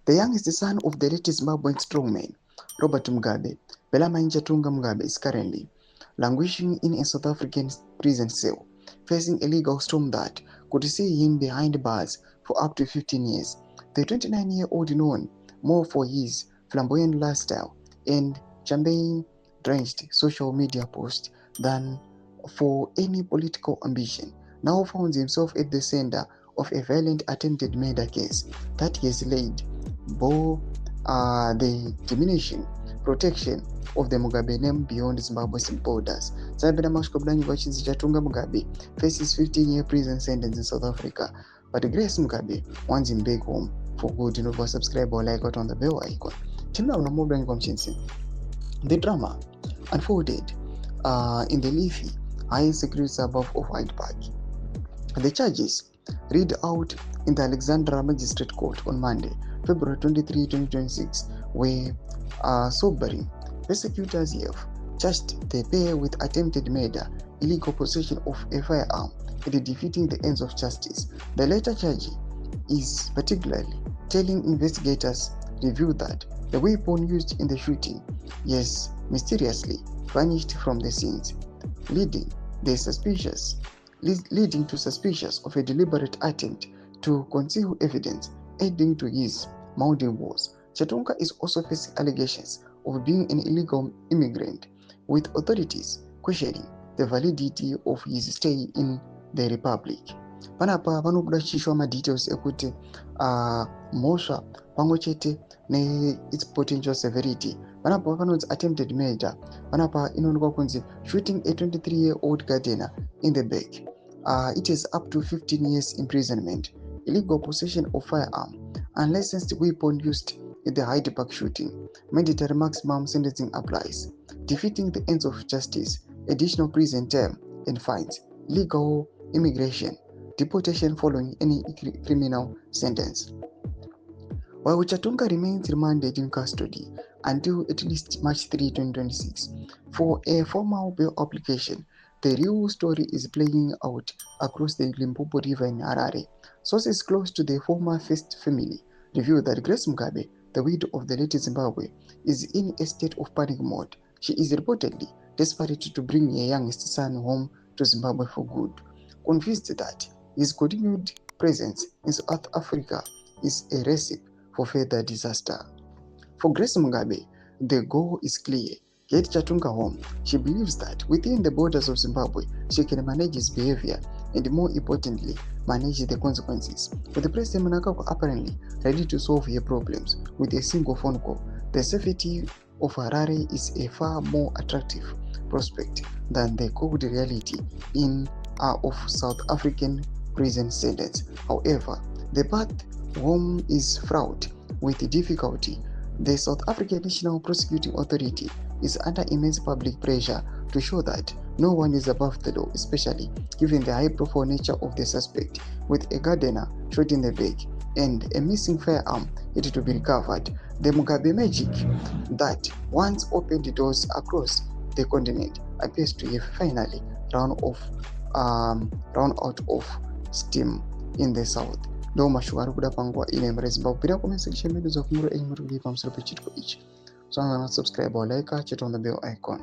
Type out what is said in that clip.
The youngest son of the late Zimbabwean strongman, Robert Mugabe, Bellarmine Chatunga Mugabe, is currently languishing in a South African prison cell, facing a legal storm that could see him behind bars for up to 15 years. The 29-year-old, known more for his flamboyant lifestyle and champagne-drenched social media posts than for any political ambition, now finds himself at the center of a violent attempted murder case that has laid bare the diminishing protection of the Mugabe name beyond Zimbabwe's borders. Chatunga Mugabe faces 15-year prison sentence in South Africa, but Grace Mugabe wants him back home for good. Do not subscribe or like it on the bell icon. The drama unfolded in the leafy high security suburb of Hyde Park. The charges read out in the Alexandra Magistrate Court on Monday, February 23, 2026, were sobering. Prosecutors have charged the pair with attempted murder, illegal possession of a firearm, and defeating the ends of justice. The latter charge is particularly telling. Investigators revealed that the weapon used in the shooting has mysteriously vanished from the scenes, leading to suspicious of a deliberate attempt to conceal evidence, adding to his mounting woes. Chatunga is also facing allegations of being an illegal immigrant, with authorities questioning the validity of his stay in the Republic. Panapa vanobudachishwa madetails ekuti mhosva pamwe chete ne its potential severity. Panapa panonzi attempted murder. Panapa inoonekwa kunzi shooting a 23-year-old gardener in the back. It is up to 15 years imprisonment, illegal possession of firearm, unlicensed weapon used in the Hyde Park shooting. Mandatory maximum sentencing applies, defeating the ends of justice, additional prison term and fines, legal immigration, deportation following any criminal sentence. While Chatunga remains remanded in custody until at least March 3, 2026, for a formal bail application, the real story is playing out across the Limpopo River in Harare. Sources close to the former First family reveal that Grace Mugabe, the widow of the late Zimbabwe, is in a state of panic mode. She is reportedly desperate to bring her youngest son home to Zimbabwe for good, convinced that his continued presence in South Africa is a recipe for further disaster. For Grace Mugabe, the goal is clear: get Chatunga home. She believes that within the borders of Zimbabwe, she can manage his behavior and, more importantly, manage the consequences. With the President Mnangagwa apparently ready to solve her problems with a single phone call, the safety of Harare is a far more attractive prospect than the cold reality of South African prison sentence. However, the path home is fraught with difficulty. The South African National Prosecuting Authority is under immense public pressure to show that no one is above the law, especially given the high-profile nature of the suspect, with a gardener shot in the back and a missing firearm yet to be recovered. The Mugabe magic that once opened doors across the continent appears to have finally run out of steam in the south. Ndo mashwari kuda pangwa ine mrezimbabwe. Pira comment section medu za kumura enyi muri pamusoro pechitiko ichi. So subscribe or like, chat on the bell icon.